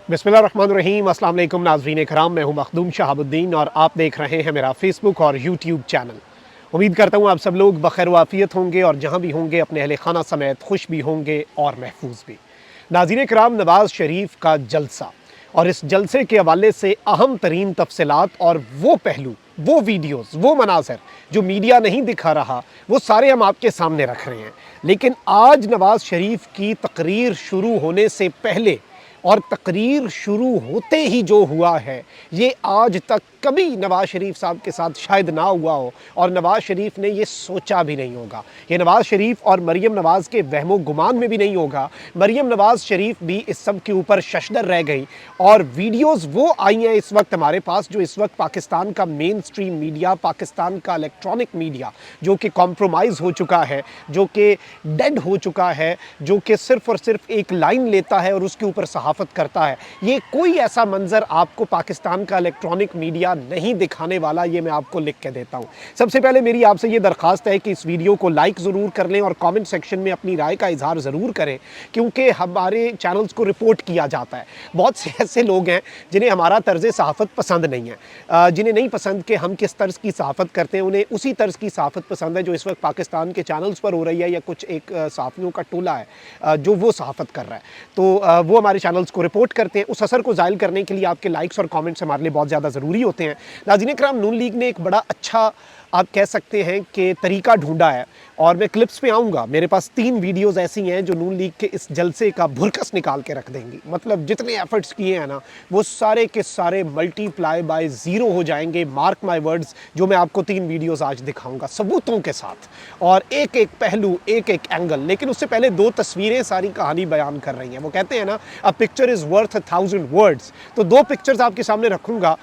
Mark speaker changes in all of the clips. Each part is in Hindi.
Speaker 1: बिस्मिल्लाहिर्रहमानिर्रहीम। अस्सलाम वालेकुम नाज़रीन कराम, मैं हूं मखदूम शहाबुद्दीन और आप देख रहे हैं मेरा फेसबुक और यूट्यूब चैनल। उम्मीद करता हूं आप सब लोग बखैर वाफ़ियत होंगे और जहां भी होंगे अपने अहले खाना समेत खुश भी होंगे और महफूज भी। नाज़रीन कराम, नवाज़ शरीफ का जलसा और इस जलसे के हवाले से अहम तरीन तफसीलात और वो पहलू, वो वीडियोज़, वो मनाज़र जो मीडिया नहीं दिखा रहा, वो सारे हम आपके सामने रख रहे हैं। लेकिन आज नवाज़ शरीफ की तकरीर शुरू होने से पहले और तकरीर शुरू होते ही जो हुआ है, ये आज तक कभी नवाज़ शरीफ साहब के साथ शायद ना हुआ हो और नवाज़ शरीफ ने ये सोचा भी नहीं होगा। ये नवाज़ शरीफ और मरीम नवाज़ के वहमो गुमान में भी नहीं होगा। मरीम नवाज़ शरीफ भी इस सब के ऊपर शशदर रह गई और वीडियोज़ वो आई हैं इस वक्त हमारे पास, जो इस वक्त पाकिस्तान का मेन स्ट्रीम मीडिया, पाकिस्तान का इलेक्ट्रॉनिक मीडिया जो कि कॉम्प्रोमाइज़ हो चुका है, जो कि डेड हो चुका है, जो कि सिर्फ़ और सिर्फ एक लाइन लेता है और उसके ऊपर सहाफ़त करता है। ये कोई ऐसा मंज़र आपको पाकिस्तान का इलेक्ट्रॉनिक मीडिया नहीं दिखाने वाला, ये मैं आपको लिख के देता हूँ। सबसे पहले मेरी आपसे ये दरख्वास्त है कि इस वीडियो को लाइक ज़रूर कर लें और कमेंट सेक्शन में अपनी राय का इजहार ज़रूर करें, क्योंकि हमारे चैनल्स को रिपोर्ट किया जाता है। बहुत से ऐसे लोग हैं जिन्हें हमारा तर्ज़ सहाफ़त पसंद नहीं है, जिन्हें नहीं पसंद कि हम किस तर्ज़ की सहाफ़त करते हैं, उन्हें उसी तर्ज़ की सहाफ़त पसंद है जो इस वक्त पाकिस्तान के चैनल्स पर हो रही है, या कुछ एक सहाफ़ियों का टोला है जो वो सहाफ़त कर रहा है। तो वो हमारे चैनल्स को रिपोर्ट करते हैं। उस असर को ज़ायल करने के लिए आपके लाइक्स और कमेंट्स हमारे लिए बहुत ज़्यादा ज़रूरी होते हैं। नाज़रीन कराम, नून लीग ने एक बड़ा अच्छा, आप कह सकते हैं कि तरीका ढूंढा है और मैं क्लिप्स पे आऊँगा। मेरे पास 3 वीडियोज़ ऐसी हैं जो नून लीग के इस जलसे का भुरकस निकाल के रख देंगी। मतलब जितने एफर्ट्स किए हैं ना, वो सारे के सारे मल्टीप्लाई बाय ज़ीरो हो जाएंगे। मार्क माय वर्ड्स, जो मैं आपको 3 वीडियोज़ आज दिखाऊंगा सबूतों के साथ, और एक एक पहलू, एक एक एंगल। लेकिन उससे पहले 2 तस्वीरें सारी कहानी बयान कर रही हैं। वो कहते हैं ना, a picture is worth 1000 words. तो 2 पिक्चर्स आपके सामने रखूँगा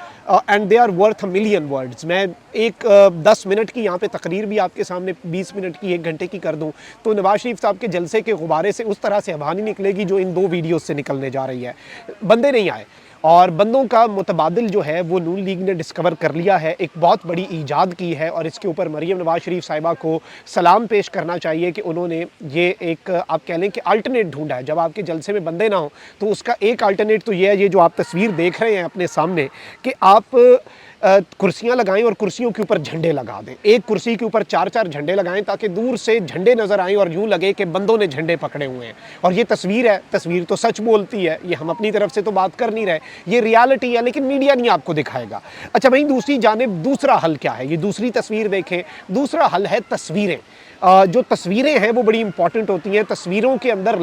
Speaker 1: and they are worth 1,000,000 words. मैं एक 10 मिनट की यहाँ पे तकरीर भी आपके सामने 20 मिनट की, 1 घंटे की कर दूँ तो नवाज़ शरीफ साहब के जलसे के गुब्बारे से उस तरह से हवा नहीं निकलेगी जो इन 2 वीडियोज़ से निकलने जा रही है। बंदे नहीं आए और बंदों का मुतबादिल जो है वो नून लीग ने डिस्कवर कर लिया है, एक बहुत बड़ी ईजाद की है। और इसके ऊपर मरीम नवाज़ शरीफ साहिबा को सलाम पेश करना चाहिए कि उन्होंने ये एक, आप कह लें कि अल्टरनेट ढूंढा है। जब आपके जलसे में बंदे ना हो तो उसका एक अल्टरनेट तो ये है, ये जो आप तस्वीर देख रहे हैं अपने सामने, कि आप कुर्सियाँ लगाएं और कुर्सियों के ऊपर झंडे लगा दें। एक कुर्सी के ऊपर 4-4 झंडे लगाएं ताकि दूर से झंडे नज़र आएँ और यूँ लगे कि बंदों ने झंडे पकड़े हुए हैं। और ये तस्वीर है, तस्वीर तो सच बोलती है, ये हम अपनी तरफ से तो बात कर नहीं रहे, ये रियलिटी है, लेकिन मीडिया नहीं आपको दिखाएगा। अच्छा, वहीं दूसरी जानिब दूसरा हल क्या है, ये दूसरी तस्वीर देखें। दूसरा हल है तस्वीरें। जो तस्वीरें हैं वो बड़ी इंपॉर्टेंट होती हैं। तस्वीरों के अंदर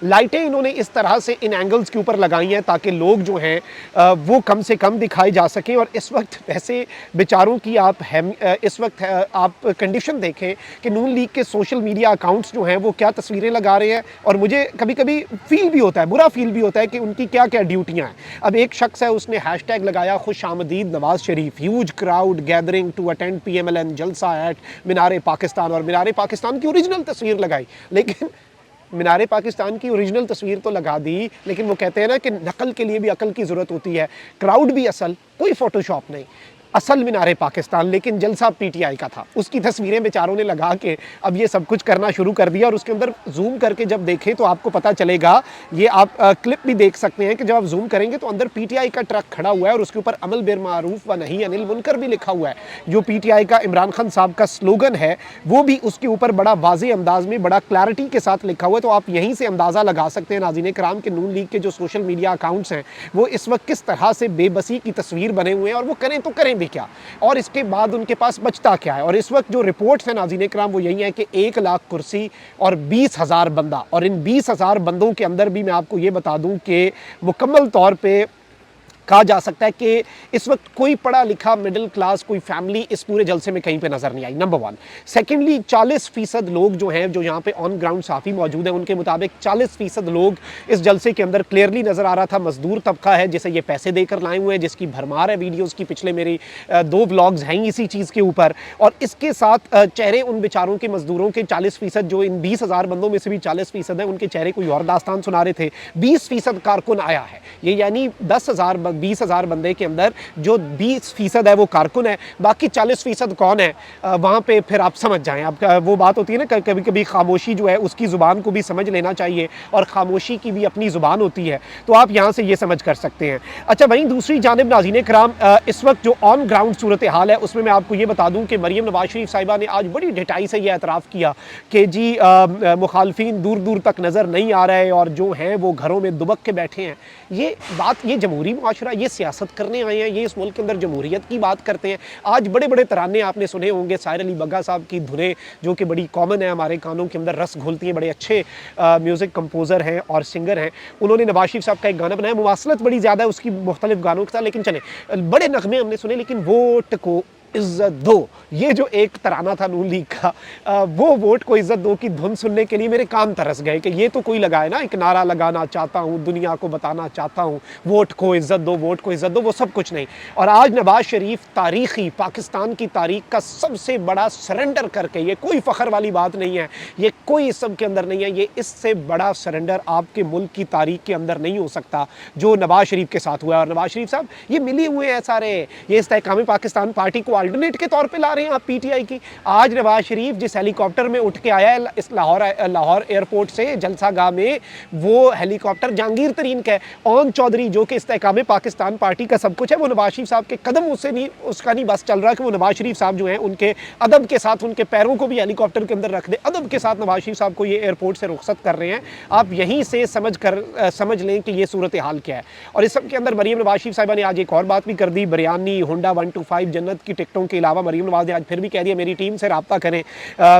Speaker 1: लाइटें इन्होंने इस तरह से इन एंगल्स के ऊपर लगाई हैं ताकि लोग जो हैं वो कम से कम दिखाए जा सकें। और इस वक्त वैसे बेचारों की आप इस वक्त आप कंडीशन देखें कि नून लीग के सोशल मीडिया अकाउंट्स जो हैं वो क्या तस्वीरें लगा रहे हैं। और मुझे कभी कभी फील भी होता है, बुरा फील भी होता है कि उनकी क्या क्या ड्यूटियाँ हैं। अब एक शख्स है, उसने हैशटैग लगाया खुश आमदीद Nawaz Sharif, huge crowd gathering to attend PMLN jalsa at Minar Pakistan, और मीनार पाकिस्तान की ओरिजिनल तस्वीर लगाई। लेकिन मीनार पाकिस्तान की ओरिजिनल तस्वीर तो लगा दी, लेकिन वो कहते हैं ना कि नकल के लिए भी अकल की ज़रूरत होती है। क्राउड भी असल, कोई फ़ोटोशॉप नहीं, असल मीनार पाकिस्तान, लेकिन जलसा PTI का था। उसकी तस्वीरें बेचारों ने लगा के अब ये सब कुछ करना शुरू कर दिया। और उसके अंदर जूम करके जब देखें तो आपको पता चलेगा, ये आप क्लिप भी देख सकते हैं कि जब आप जूम करेंगे तो अंदर PTI का ट्रक खड़ा हुआ है और उसके ऊपर अमल बिल मारूफ व नही अनिल मुनकर भी लिखा हुआ है। जो PTI का इमरान खान साहब का स्लोगन है वो भी उसके ऊपर बड़ा वाज़ेह अंदाज में, बड़ा क्लैरिटी के साथ लिखा हुआ है। तो आप यहीं से अंदाज़ा लगा सकते हैं नाज़रीन कराम के नून लीग के जो सोशल मीडिया अकाउंट्स हैं वो इस वक्त किस तरह से बेबसी की तस्वीर बने हुए हैं, और वो करें तो करें भी क्या, और इसके बाद उनके पास बचता क्या है। और इस वक्त जो रिपोर्ट्स हैं नाज़रीन कराम वो यही है कि 1 लाख कुर्सी और 20,000 बंदा, और इन 20,000 बंदों के अंदर भी मैं आपको ये बता दूं कि मुकम्मल तौर पे कहा जा सकता है कि इस वक्त कोई पढ़ा लिखा मिडिल क्लास, कोई फैमिली इस पूरे जलसे में कहीं पे नज़र नहीं आई, नंबर 1। सेकेंडली, 40% लोग जो हैं, जो यहाँ पे ऑन ग्राउंड साफ़ी मौजूद हैं, उनके मुताबिक 40% लोग इस जलसे के अंदर क्लियरली नज़र आ रहा था मजदूर तबका है, जिसे ये पैसे देकर लाए हुए हैं, जिसकी भरमार है वीडियोज़ की। पिछले मेरी 2 व्लॉग्स हैं इसी चीज़ के ऊपर। और इसके साथ चेहरे उन बेचारों के मजदूरों के 40%, जो इन 20,000 बंदों में से भी 40% हैं, उनके चेहरे कोई और दास्तान सुना रहे थे। 20% कारकुन आया है, ये यानी 10,000 20,000 बंदे के अंदर जो 20% है वो कारकुन है, बाकी 40% कौन है, वहाँ पे फिर आप समझ जाएं। अब वो बात होती है ना, कभी कभी खामोशी जो है उसकी ज़ुबान को भी समझ लेना चाहिए और खामोशी की भी अपनी ज़ुबान होती है, तो आप यहाँ से ये समझ कर सकते हैं। अच्छा, वहीं दूसरी जानिब नाज़रीन कराम, इस वक्त जो ऑन ग्राउंड सूरत हाल है उसमें मैं आपको ये बता दूँ कि मरीम नवाज शरीफ साहिबा ने आज बड़ी ढिठाई से ये एतराफ़ किया कि जी मुखालफिन दूर दूर तक नज़र नहीं आ रहे और जो हैं वो घरों में दुबक के बैठे हैं। ये बात, ये जमहूरी मुआशरा, ये सियासत करने आए हैं, ये इस मुल्क के अंदर जमहूरियत की बात करते हैं। आज बड़े बड़े तराने आपने सुने होंगे, साहिर अली बग्गा साहब की धुनें जो कि बड़ी कॉमन है, हमारे कानों के अंदर रस घोलती हैं, बड़े अच्छे म्यूज़िक कंपोज़र हैं और सिंगर हैं। उन्होंने नवाज शरीफ साहब का एक गाना बनाया, मुवासलत बड़ी ज़्यादा है उसकी मुख्तलिफ गानों के साथ, लेकिन चले बड़े नगमे हमने सुने, लेकिन वोट को इज्जत दो, ये जो एक तराना था नून लीग का, वो वोट को इज्जत दो की धुन सुनने के लिए मेरे कान तरस गए कि ये तो कोई लगाए ना, एक नारा लगाना चाहता हूँ, दुनिया को बताना चाहता हूँ वोट को इज्जत दो, वोट को इज्जत दो, वो सब कुछ नहीं। और आज नवाज शरीफ तारीखी पाकिस्तान की तारीख का सबसे बड़ा सरेंडर करके, ये कोई फ़ख्र वाली बात नहीं है, ये कोई इस सब के अंदर नहीं है, ये इससे बड़ा सरेंडर आपके मुल्क की तारीख के अंदर नहीं हो सकता जो नवाज शरीफ के साथ हुआ है। और नवाज शरीफ साहब ये मिले हुए हैं सारे, ये इस्तेहकाम पाकिस्तान पार्टी को अल्टरनेट के तौर पे ला रहे हैं आप पीटीआई की। आज नवाज शरीफ जिस हेलीकॉप्टर में उठ के आया है इस लाहौर एयरपोर्ट से जलसा गाह में, वो हेलीकॉप्टर जहांगीर तरीन का है। ओन चौधरी जो कि इस्तेहकाम पाकिस्तान पार्टी का सब कुछ है, वो नवाज शरीफ साहब के कदम उसका नहीं बस चल रहा कि वो नवाज शरीफ साहब जो हैं उनके अदब के साथ उनके पैरों को भी हेलीकॉप्टर के अंदर रख दे, अदब के साथ नवाज शरीफ साहब को ये एयरपोर्ट से रुखसत कर रहे हैं। आप यहीं से समझ लें कि ये सूरत हाल क्या है। और इस सब के अंदर मरीम नवाज शरीफ साहिबा ने आज एक और बात भी कर दी, बिरयानी, होंडा 125 जन्नत की टिकटों के अलावा मरीम नवाज ने आज फिर भी कह दिया मेरी टीम से रब्ता करें,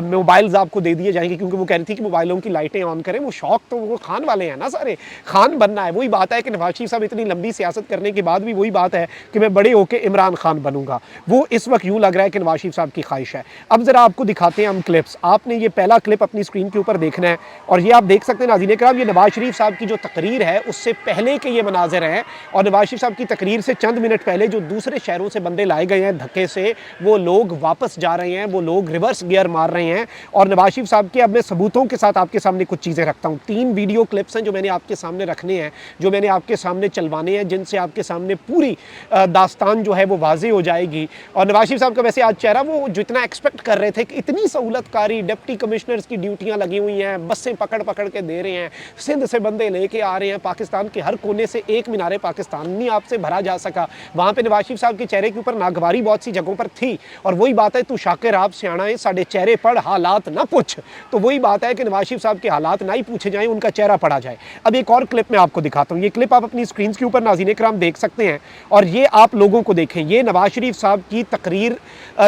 Speaker 1: मोबाइल्स आपको दे दिए जाएंगे, क्योंकि वो कह रही थी कि मोबाइलों की लाइटें ऑन करें। वो शौक तो वो खान वाले हैं ना, सारे खान बनना है। वही बात है कि नवाज शरीफ साहब इतनी लंबी सियासत करने के बाद भी वही बात है कि मैं बड़े होकर इमरान खान बनूंगा। वो इस वक्त यूँ लग रहा है कि नवाज शरीफ साहब की ख्वाहिश है। अब जरा आपको दिखाते हैं हम क्लिप्स। आपने ये पहला क्लिप अपनी स्क्रीन के ऊपर देखना है और ये आप देख सकते हैं नाज़रीन कराम, ये नवाज शरीफ साहब की जो तकरीर है उससे पहले के ये मनाजिर हैं। और नवाज शरीफ साहब की तकरीर से चंद मिनट पहले जो दूसरे शहरों से बंदे लाए गए हैं धक्के से, वो लोग वापस जा रहे हैं, वो लोग रिवर्स गियर मार रहे हैं। और नवाज शरीफ साहब के अब मैं सबूतों के साथ आपके सामने कुछ चीज़ें रखता हूँ। 3 वीडियो क्लिप्स हैं जो मैंने आपके सामने रखने हैं, जो मैंने आपके सामने चलवाने हैं, जिनसे आपके सामने पूरी दास्तान जो है वो वाज़ेह हो जाएगी। और नवाज शरीफ साहब का वैसे आज चेहरा, वो जितना एक्सपेक्ट कर रहे थे कि इतनी सहूलतकारी डिप्टी कमिश्नर्स की ड्यूटियाँ लगी हुई हैं, बसें पकड़ पकड़ के दे रहे हैं, सिंध से बंदे लेके आ रहे हैं, पाकिस्तान के हर कोने से एक मीनारे पाकिस्तान नहीं आपसे भरा जा सका। वहाँ पे नवाज शरीफ साहब के चेहरे के ऊपर नागवारी बहुत सी जगहों पर थी। और वही बात है, तू शाकिर आप सियाणा है, साढ़े चेहरे पर हालात ना पूछ। तो वही बात है कि नवाज शरीफ साहब के हालात ना ही पूछे जाएं, उनका चेहरा पढ़ा जाए। अब एक और क्लिप मैं आपको दिखाता हूँ। ये क्लिप आप अपनी स्क्रीन के ऊपर नाज़रीन इकराम देख सकते हैं और ये आप लोगों को देखें। ये नवाज शरीफ साहब की तकरीर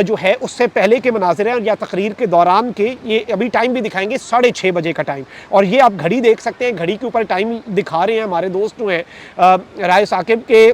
Speaker 1: जो है उससे पहले के मनाज़िर हैं या तकरीर के दौरान के। ये अभी टाइम भी दिखाएंगे 6:30 बजे का टाइम, और ये आप घड़ी देख सकते हैं, घड़ी के ऊपर टाइम दिखा रहे हैं हमारे दोस्त जो हैं राय साकिब के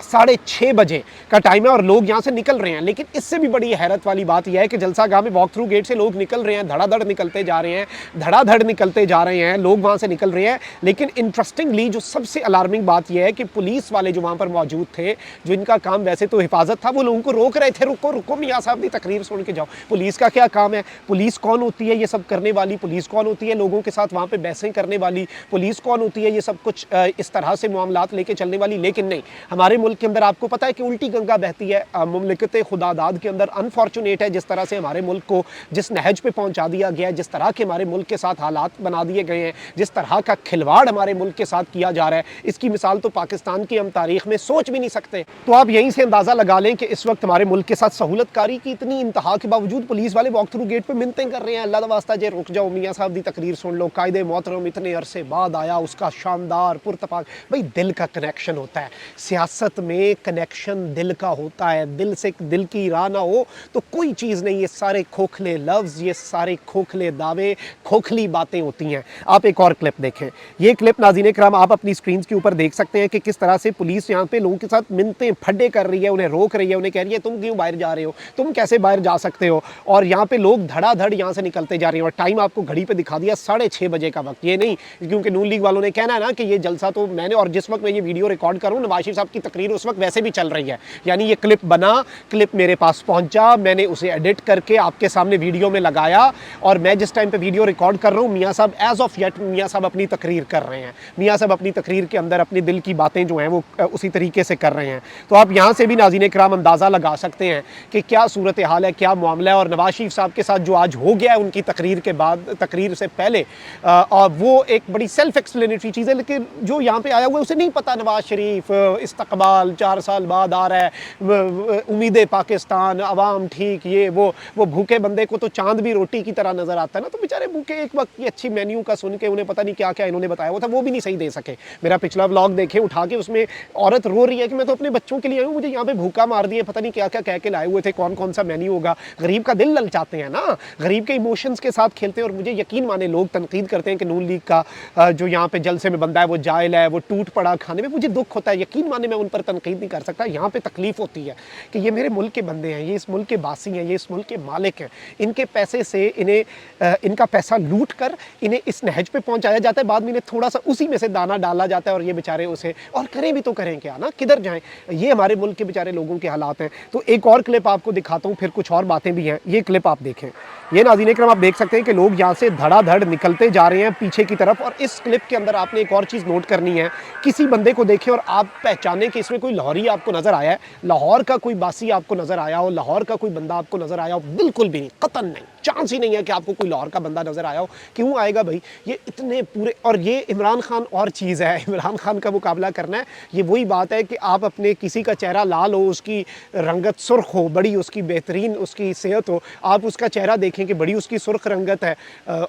Speaker 1: 6:30 बजे का टाइम है और लोग यहाँ से निकल रहे हैं। लेकिन इससे भी बड़ी हैरत वाली बात यह है कि जलसा गाह में वॉक थ्रू गेट से लोग निकल रहे हैं, धड़ाधड़ निकलते जा रहे हैं, धड़ाधड़ निकलते जा रहे हैं, लोग वहाँ से निकल रहे हैं। लेकिन इंटरेस्टिंगली जो सबसे अलार्मिंग बात यह है कि पुलिस वाले जो वहाँ पर मौजूद थे, जो इनका काम वैसे तो हिफाजत था, वो लोगों को रोक रहे थे, रुको रुको मियाँ साहब की तकरीर सुन के जाओ। पुलिस का क्या काम है? पुलिस कौन होती है ये सब करने वाली? पुलिस कौन होती है लोगों के साथ वहाँ पर बहसें करने वाली? पुलिस कौन होती है ये सब कुछ इस तरह से मामलात लेके चलने वाली? लेकिन नहीं, हमारे मुल्क के अंदर आपको पता है कि उल्टी गंगा बहती है। मुमलिकत खुदादाद के अंदर अनफॉर्चुनेट है जिस तरह से हमारे मुल्क को जिस नहज पे पहुंचा दिया गया है, जिस तरह के हमारे मुल्क के साथ हालात बना दिए गए हैं, जिस तरह का खिलवाड़ हमारे मुल्क के साथ किया जा रहा है, इसकी मिसाल तो पाकिस्तान की हम तारीख में सोच भी नहीं सकते। तो आप यहीं से अंदाज़ा लगा लें कि इस वक्त हमारे मुल्क के साथ सहूलतकारी की इतनी इंतहा के बावजूद पुलिस वाले वॉक थ्रू गेट पर मिन्नतें कर रहे हैं, अल्लाह दा वास्ता जे रुक जाओ, मियाँ साहब की तकरीर सुन लो, कायदे मोहतरम इतने अरसे बाद आया, उसका शानदार पुरतपाक। भाई दिल का कनेक्शन होता है, सियासत में कनेक्शन दिल का होता है। दिल से दिल की राह ना हो तो कोई चीज़ नहीं। ये सारे खोखले लफ्ज़, ये सारे खोखले दावे, खोखली बातें होती हैं। आप एक और क्लिप देखें। ये क्लिप नाज़रीन इकराम आप अपनी स्क्रीन के ऊपर देख सकते हैं कि किस तरह से पुलिस यहाँ पे लोगों के साथ मिन्नतें फड्डे कर रही है, उन्हें रोक रही है, उन्हें कह रही है तुम क्यों बाहर जा रहे हो, तुम कैसे बाहर जा सकते हो। और यहाँ पे लोग धड़ाधड़ यहाँ से निकलते जा रहे हैं। और टाइम आपको घड़ी पे दिखा दिया 6:30 बजे का वक्त। ये नहीं क्योंकि नून लीग वालों ने कहना है ना कि ये जलसा तो मैंने, और जिस वक्त मैं ये वीडियो रिकॉर्ड करूँ नवाज शरीफ साहब की तकरीर तकरीर उस वक्त वैसे भी चल रही है, यानी ये क्लिप बना, क्लिप मेरे पास पहुंचा, मैंने उसे एडिट करके आपके सामने वीडियो में लगाया और मैं जिस टाइम पे वीडियो रिकॉर्ड कर रहा हूँ मियाँ साहब एज ऑफ येट मियाँ साहब अपनी तकरीर कर रहे हैं। मियाँ साहब अपनी तकरीर के अंदर अपने दिल की बातें जो हैं वो उसी तरीके से कर रहे हैं। तो आप यहाँ से भी नाज़रीन किराम अंदाज़ा लगा सकते हैं कि क्या सूरत हाल है, क्या मामला है। और नवाज शरीफ साहब के साथ जो आज हो गया है उनकी तकरीर के बाद, तकरीर से पहले, और वो एक बड़ी सेल्फ एक्सप्लेनेटरी चीज़ है, लेकिन जो यहाँ पे आया हुआ है उसे नहीं पता नवाज शरीफ इस्तकबाल 4 साल बाद आ रहा है, उम्मीदें पाकिस्तान, अवाम ठीक, ये वो भूखे बंदे को तो चांद भी रोटी की तरह नजर आता है ना। तो बेचारे भूखे एक वक्त की अच्छी मेन्यू का सुन के उन्हें पता नहीं क्या क्या इन्होंने बताया हुआ था, वो भी नहीं सही दे सके। मेरा पिछला व्लॉग देखे उठा के, उसमें औरत रो रही है कि मैं तो अपने बच्चों के लिए आई हूँ, मुझे यहाँ पे भूखा मार दिए, पता नहीं क्या क्या कह के लाए हुए थे, कौन कौन सा मेन्यू होगा। गरीब का दिल ललचाते हैं ना, गरीब के इमोशंस के साथ खेलते हैं। और मुझे यकीन माने लोग तनकीद करते हैं कि नून लीग का जो यहाँ पे जलसे में बंदा है वो जाहिल है, वो टूट पड़ा खाने में, मुझे दुख होता है। यकीन माने मैं उन पर तनकीद नहीं कर सकता। यहाँ पे तकलीफ होती है कि ये मेरे मुल्क के बंदे हैं, ये इस मुल्क के बासी हैं, ये इस मुल्क के मालिक हैं, इनके पैसे से इन्हें इनका पैसा लूट कर इन्हें इस नहज पे पहुंचाया जाता है, बाद में इन्हें थोड़ा सा उसी में से दाना डाला जाता है और ये बेचारे उसे, और करें भी तो करें क्या ना, किधर जाएं। ये हमारे मुल्क के बेचारे लोगों के हालात हैं। तो एक और क्लिप आपको दिखाता हूँ, फिर कुछ और बातें भी हैं। ये क्लिप आप देखें, ये नाज़रीन इकराम आप देख सकते हैं कि लोग यहाँ से धड़ाधड़ निकलते जा रहे हैं पीछे की तरफ। और इस क्लिप के अंदर आपने एक और चीज़ नोट करनी है, किसी बंदे को देखें और आप पहचाने कि इसमें कोई लाहौरी आपको नज़र आया है, लाहौर का कोई बासी आपको नज़र आया हो, लाहौर का कोई बंदा आपको नज़र आया हो, बिल्कुल भी नहीं, कतन नहीं, चांस ही नहीं है कि आपको कोई लाहौर का बंदा नज़र आया हो। क्यों आएगा भाई, ये इतने पूरे, और ये इमरान खान और चीज़ है, इमरान खान का मुकाबला करना है। ये वही बात है कि आप अपने किसी का चेहरा लाल हो, उसकी रंगत सुर्ख हो, बड़ी उसकी बेहतरीन उसकी सेहत हो, आप उसका चेहरा देखें कि बड़ी उसकी सुर्ख रंगत है,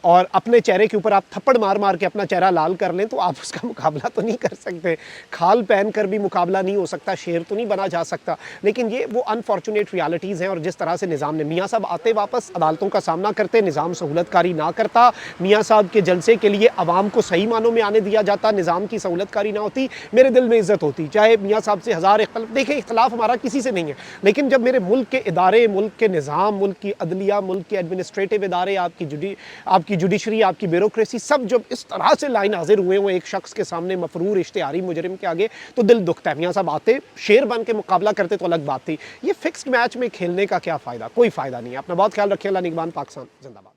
Speaker 1: और अपने चेहरे के ऊपर आप थप्पड़ मार मार के अपना चेहरा लाल कर लें, तो आप उसका मुकाबला तो नहीं कर सकते। खाल पहन कर भी मुकाबला नहीं हो सकता, शेर तो नहीं बना जा सकता। लेकिन ये वो अनफॉर्चुनेट रियलिटीज़ हैं। और जिस तरह से निज़ाम ने, मियाँ साहब आते वापस अदालतों का सामना करते, निज़ाम सहूलतकारी ना करता, मियाँ साहब के जलसे के लिए आवाम को सही मानों में आने दिया जाता, निज़ाम की सहूलतकारी ना होती, मेरे दिल में इज़्ज़त होती। चाहे मियाँ साहब से हज़ार इख्तलाफ, देखें इख्तलाफ हमारा किसी से नहीं है, लेकिन जब मेरे मुल्क के इदारे, मुल्क के निज़ाम, मुल्क की अदलिया, मुल्क के एडमिनिस्ट्रेटिव इदारे, आपकी जुडिशरी, आपकी ब्यूरोक्रेसी, सब जब इस तरह से लाइन हाजिर हुए हुए एक शख्स के सामने, मफरूर इश्तिहारी मुजरिम के आगे, तो दिल दुखता है। मियाँ साहब आते, शेर बन के मुकाबला करते तो अलग बात थी। ये फिक्स्ड मैच में खेलने का क्या फ़ायदा, कोई फ़ायदा नहीं है। अपना बहुत ख्याल रखिए। अल्लाह निगहबान, पाकिस्तान जिंदाबाद।